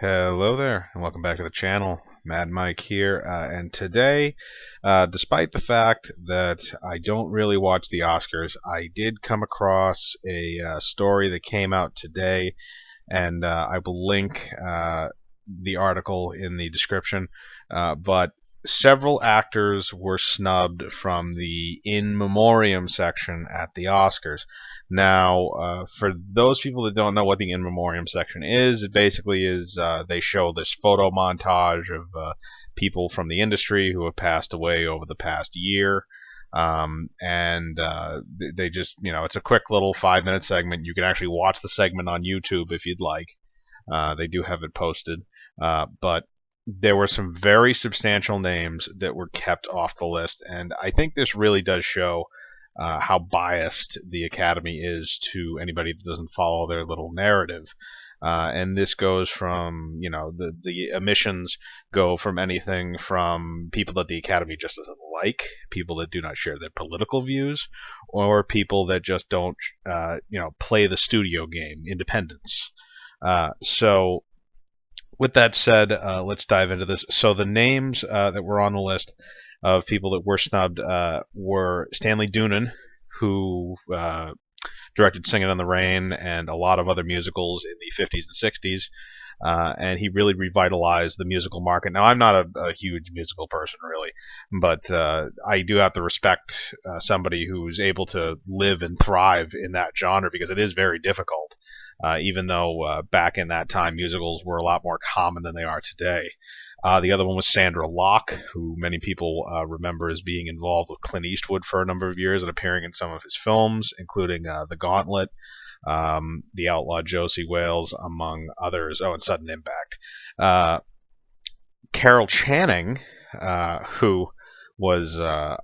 Hello there, and welcome back to the channel. Mad Mike here, and today, despite the fact that I don't really watch the Oscars, I did come across a story that came out today, and I will link the article in the description. But several actors were snubbed from the In Memoriam section at the Oscars. Now, for those people that don't know what the In Memoriam section is, it basically is they show this photo montage of people from the industry who have passed away over the past year. And they just, it's a quick little 5-minute segment. You can actually watch the segment on YouTube if you'd like. They do have it posted. But there were some very substantial names that were kept off the list, and I think this really does show how biased the Academy is to anybody that doesn't follow their little narrative. And this goes from, the omissions go from anything from people that the Academy just doesn't like, people that do not share their political views, or people that just don't, play the studio game, independence. So with that said, let's dive into this. So the names that were on the list of people that were snubbed were Stanley Donen, who directed Singing in the Rain and a lot of other musicals in the 50s and 60s, and he really revitalized the musical market. Now, I'm not a huge musical person, really, but I do have to respect somebody who's able to live and thrive in that genre, because it is very difficult. Even though back in that time musicals were a lot more common than they are today. The other one was Sandra Locke, who many people remember as being involved with Clint Eastwood for a number of years and appearing in some of his films, including The Gauntlet, The Outlaw Josie Wales, among others. Oh, and Sudden Impact. Carol Channing, who was a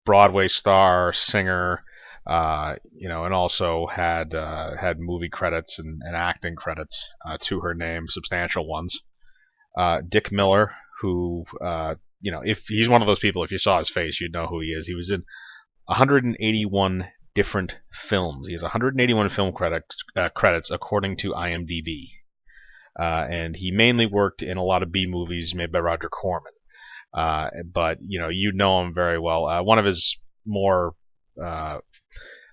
Broadway star, singer, and also had movie credits and acting credits to her name, substantial ones. Dick Miller, who, if he's one of those people, if you saw his face, you'd know who he is. He was in 181 different films. He has 181 film credits according to IMDb. And he mainly worked in a lot of B movies made by Roger Corman. But, you know him very well. One of his more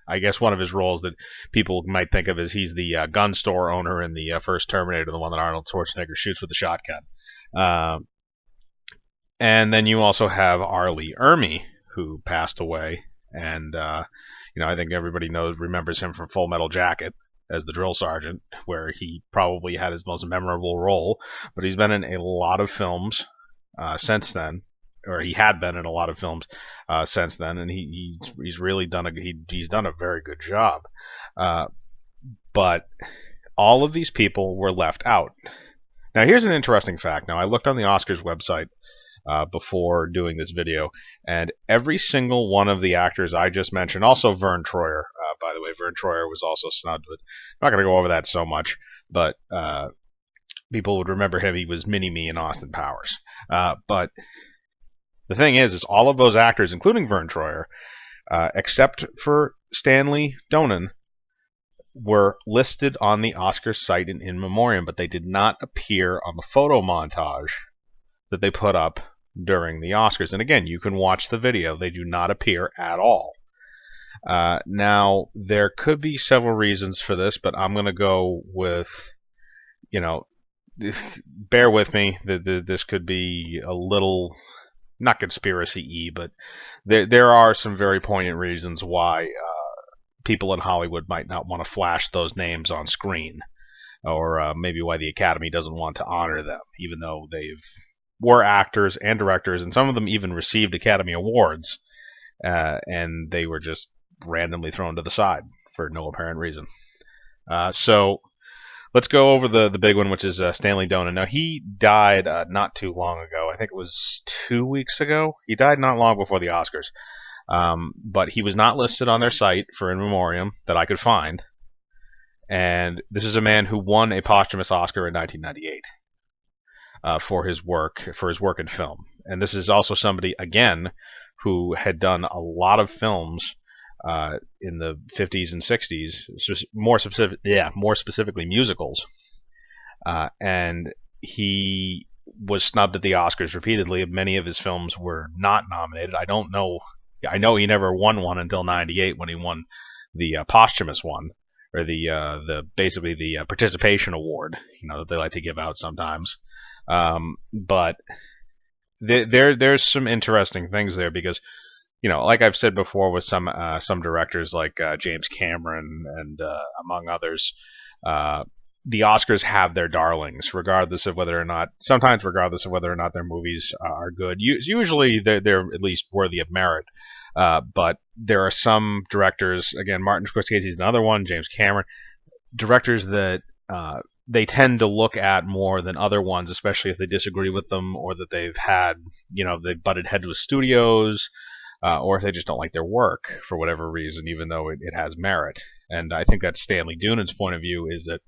I guess one of his roles that people might think of as he's the gun store owner in the first Terminator, the one that Arnold Schwarzenegger shoots with the shotgun. And then you also have R. Lee Ermey, who passed away, and I think everybody remembers him from Full Metal Jacket as the drill sergeant, where he probably had his most memorable role. But he's been in a lot of films since then. Or he had been in a lot of films since then, and he's really done he's done a very good job. But all of these people were left out. Now, here's an interesting fact. Now, I looked on the Oscars website before doing this video, and every single one of the actors I just mentioned, also Vern Troyer, by the way, Vern Troyer was also snubbed. But I'm not going to go over that so much, but people would remember him. He was Mini-Me in Austin Powers. But the thing is all of those actors, including Vern Troyer, except for Stanley Donen, were listed on the Oscars site in memoriam, but they did not appear on the photo montage that they put up during the Oscars. And again, you can watch the video. They do not appear at all. Now, there could be several reasons for this, but I'm going to go with, bear with me. This could be a little, not conspiracy-y, but there are some very poignant reasons why people in Hollywood might not want to flash those names on screen, or maybe why the Academy doesn't want to honor them, even though were actors and directors, and some of them even received Academy Awards, and they were just randomly thrown to the side for no apparent reason. So let's go over the big one, which is Stanley Donen. Now, he died not too long ago. I think it was 2 weeks ago. He died not long before the Oscars. But he was not listed on their site for In Memoriam that I could find. And this is a man who won a posthumous Oscar in 1998 for his work in film. And this is also somebody, again, who had done a lot of films in the 50s and 60s, more specifically musicals. and he was snubbed at the Oscars repeatedly. Many of his films were not nominated. I don't know. I know he never won one until '98 when he won the posthumous one, or the basically the participation award, that they like to give out sometimes. But there's some interesting things there because, like I've said before, with some directors like James Cameron and among others, the Oscars have their darlings, regardless of whether or not, sometimes regardless of whether or not their movies are good. Usually they're at least worthy of merit. But there are some directors, again, Martin Scorsese is another one, James Cameron, directors that they tend to look at more than other ones, especially if they disagree with them or that they've had, they've butted heads with studios, or if they just don't like their work for whatever reason, even though it has merit. And I think that's Stanley Dunen's point of view, is that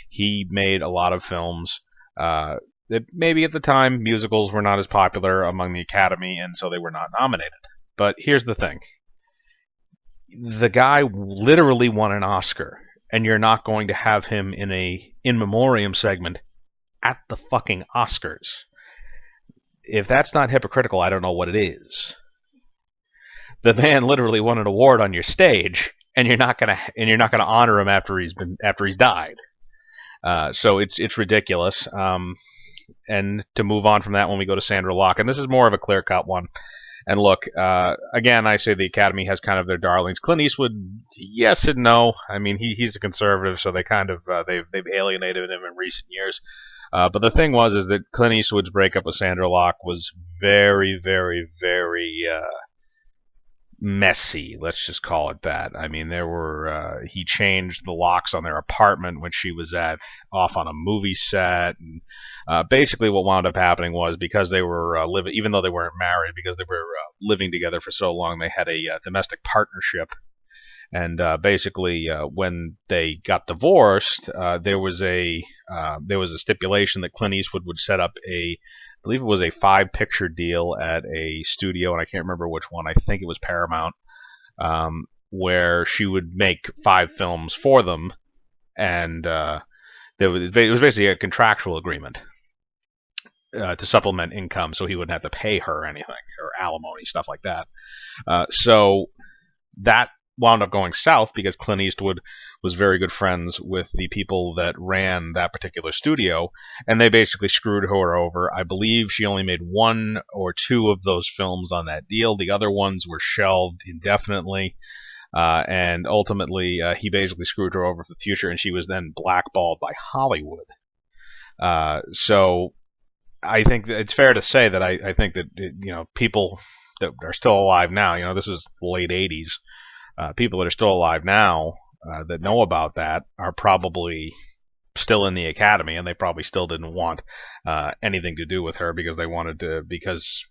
he made a lot of films that maybe at the time musicals were not as popular among the Academy, and so they were not nominated. But here's the thing. The guy literally won an Oscar, and you're not going to have him in a in memoriam segment at the fucking Oscars. If that's not hypocritical, I don't know what it is. The man literally won an award on your stage, and you're not gonna honor him after he's died. So it's ridiculous. And to move on from that, when we go to Sandra Locke, and this is more of a clear-cut one. And look, again, I say the Academy has kind of their darlings. Clint Eastwood, yes and no. I mean, he's a conservative, so they kind of they've alienated him in recent years. But the thing is that Clint Eastwood's breakup with Sandra Locke was very, very, very messy. Let's just call it that. I mean, he changed the locks on their apartment when she was off on a movie set, and basically what wound up happening was, because they were living, even though they weren't married, because they were living together for so long, they had a domestic partnership. And basically, when they got divorced, there was a stipulation that Clint Eastwood would set up I believe it was a 5-picture deal at a studio, and I can't remember which one. I think it was Paramount, where she would make 5 films for them, and it was basically a contractual agreement to supplement income, so he wouldn't have to pay her anything, or alimony, stuff like that. So that wound up going south because Clint Eastwood was very good friends with the people that ran that particular studio, and they basically screwed her over. I believe she only made 1 or 2 of those films on that deal. The other ones were shelved indefinitely, and ultimately he basically screwed her over for the future, and she was then blackballed by Hollywood. So I think that it's fair to say that I think that people that are still alive now, this was the late 80s, people that are still alive now that know about that are probably still in the Academy, and they probably still didn't want anything to do with her because they wanted to, because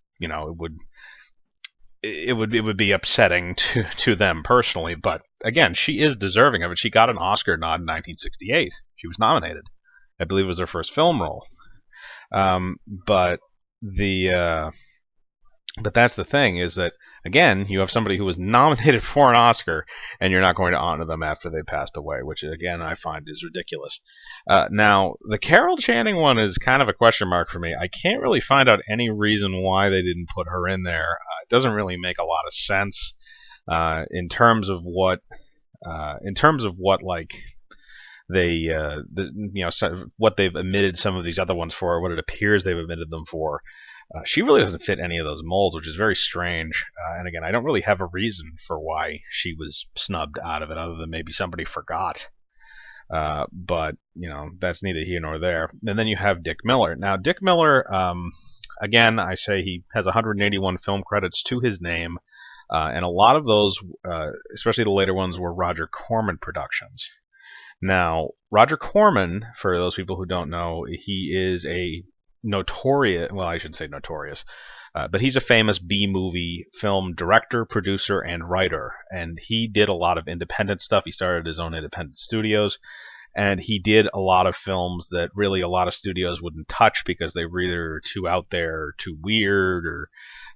it would be upsetting to them personally. But again, she is deserving of it. She got an Oscar nod in 1968. She was nominated. I believe it was her first film role. But that's the thing, is that, again, you have somebody who was nominated for an Oscar, and you're not going to honor them after they passed away, which, again, I find is ridiculous. Now, the Carol Channing one is kind of a question mark for me. I can't really find out any reason why they didn't put her in there. It doesn't really make a lot of sense in terms of what like what they've omitted some of these other ones for, or what it appears they've omitted them for. She really doesn't fit any of those molds, which is very strange. And again, I don't really have a reason for why she was snubbed out of it, other than maybe somebody forgot. But that's neither here nor there. And then you have Dick Miller. Now, Dick Miller, again, I say he has 181 film credits to his name, and a lot of those, especially the later ones, were Roger Corman productions. Now, Roger Corman, for those people who don't know, he is a notorious, well, I shouldn't say notorious, but he's a famous B-movie film director, producer, and writer. And he did a lot of independent stuff. He started his own independent studios, and he did a lot of films that really a lot of studios wouldn't touch because they were either too out there, too weird, or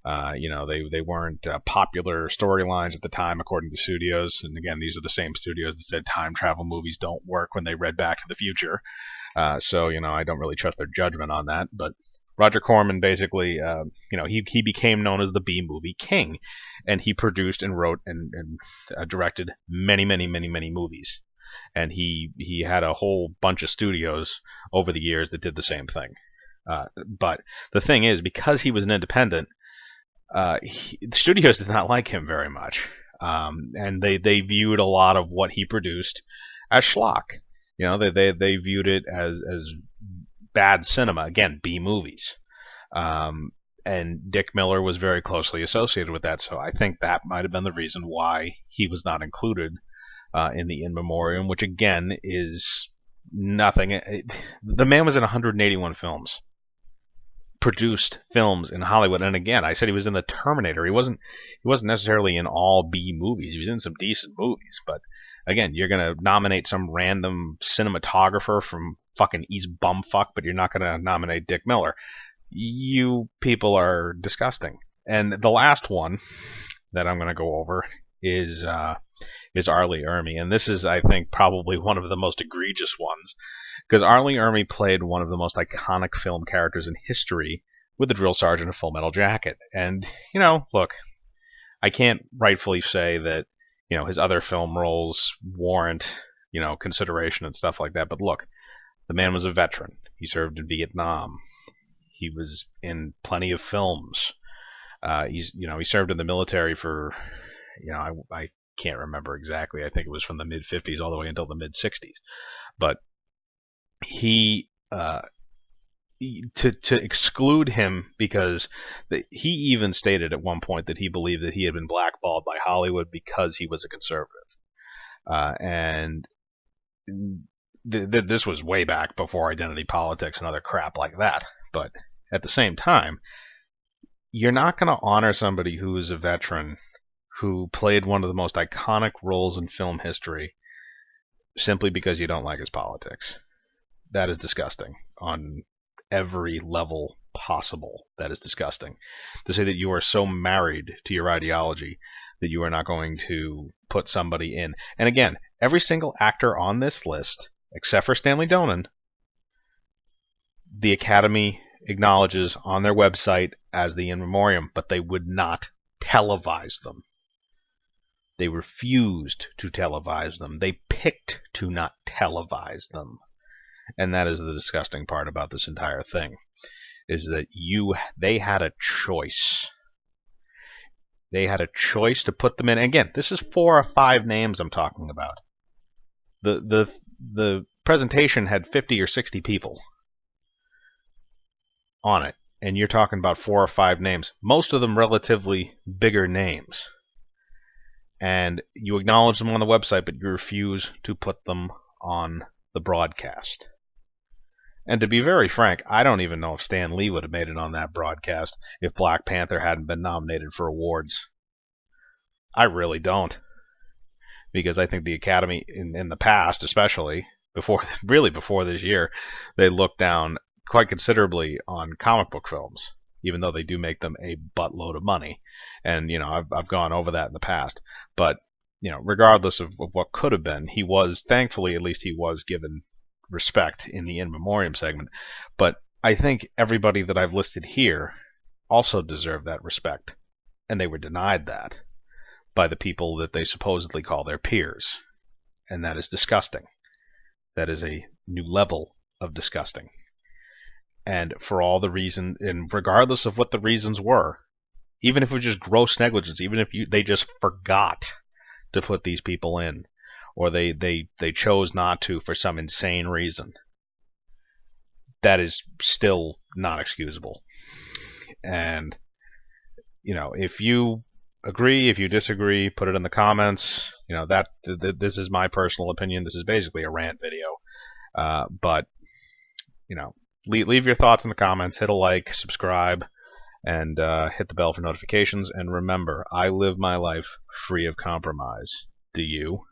they weren't popular storylines at the time, according to studios. And again, these are the same studios that said time travel movies don't work when they read Back to the Future. So, I don't really trust their judgment on that. But Roger Corman basically, he became known as the B-movie king, and he produced and wrote and directed many, many, many, many movies. And he had a whole bunch of studios over the years that did the same thing. But the thing is, because he was an independent, the studios did not like him very much, and they viewed a lot of what he produced as schlock. They viewed it as bad cinema, again, B movies. And Dick Miller was very closely associated with that, so I think that might have been the reason why he was not included in the In Memoriam, which again is nothing. The man was in 181 films, produced films in Hollywood, and again, I said he was in the Terminator. He wasn't necessarily in all B movies. He was in some decent movies, but again, you're gonna nominate some random cinematographer from fucking East Bumfuck, but you're not gonna nominate Dick Miller. You people are disgusting. And the last one that I'm gonna go over is R. Lee Ermey, and this is, I think, probably one of the most egregious ones, because R. Lee Ermey played one of the most iconic film characters in history with the drill sergeant of Full Metal Jacket. And, look, I can't rightfully say that, his other film roles warrant, consideration and stuff like that, but look, the man was a veteran. He served in Vietnam. He was in plenty of films. He served in the military for, I can't remember exactly. I think it was from the mid 50s all the way until the mid 60s. But he to exclude him, because he even stated at one point that he believed that he had been blackballed by Hollywood because he was a conservative. And this was way back before identity politics and other crap like that. But at the same time, you're not going to honor somebody who is a veteran who played one of the most iconic roles in film history simply because you don't like his politics. That is disgusting on every level possible. That is disgusting. To say that you are so married to your ideology that you are not going to put somebody in. And again, every single actor on this list, except for Stanley Donen, the Academy acknowledges on their website as the In Memoriam, but they would not televise them. They refused to televise them. They picked to not televise them. And that is the disgusting part about this entire thing, is that they had a choice. They had a choice to put them in. Again, this is 4 or 5 names I'm talking about. The presentation had 50 or 60 people on it, and you're talking about 4 or 5 names, most of them relatively bigger names. And you acknowledge them on the website, but you refuse to put them on the broadcast. And to be very frank, I don't even know if Stan Lee would have made it on that broadcast if Black Panther hadn't been nominated for awards. I really don't. Because I think the Academy, in the past especially, before this year, they looked down quite considerably on comic book films, even though they do make them a buttload of money. And, I've gone over that in the past. But, regardless of what could have been, he was, thankfully, at least he was given respect in the In Memoriam segment. But I think everybody that I've listed here also deserved that respect. And they were denied that by the people that they supposedly call their peers. And that is disgusting. That is a new level of disgusting. And for all the reason, and regardless of what the reasons were, even if it was just gross negligence, even if they just forgot to put these people in, or they chose not to for some insane reason, that is still not excusable. And, if you agree, if you disagree, put it in the comments. This is my personal opinion. This is basically a rant video. But, leave your thoughts in the comments, hit a like, subscribe, and hit the bell for notifications. And remember, I live my life free of compromise. Do you?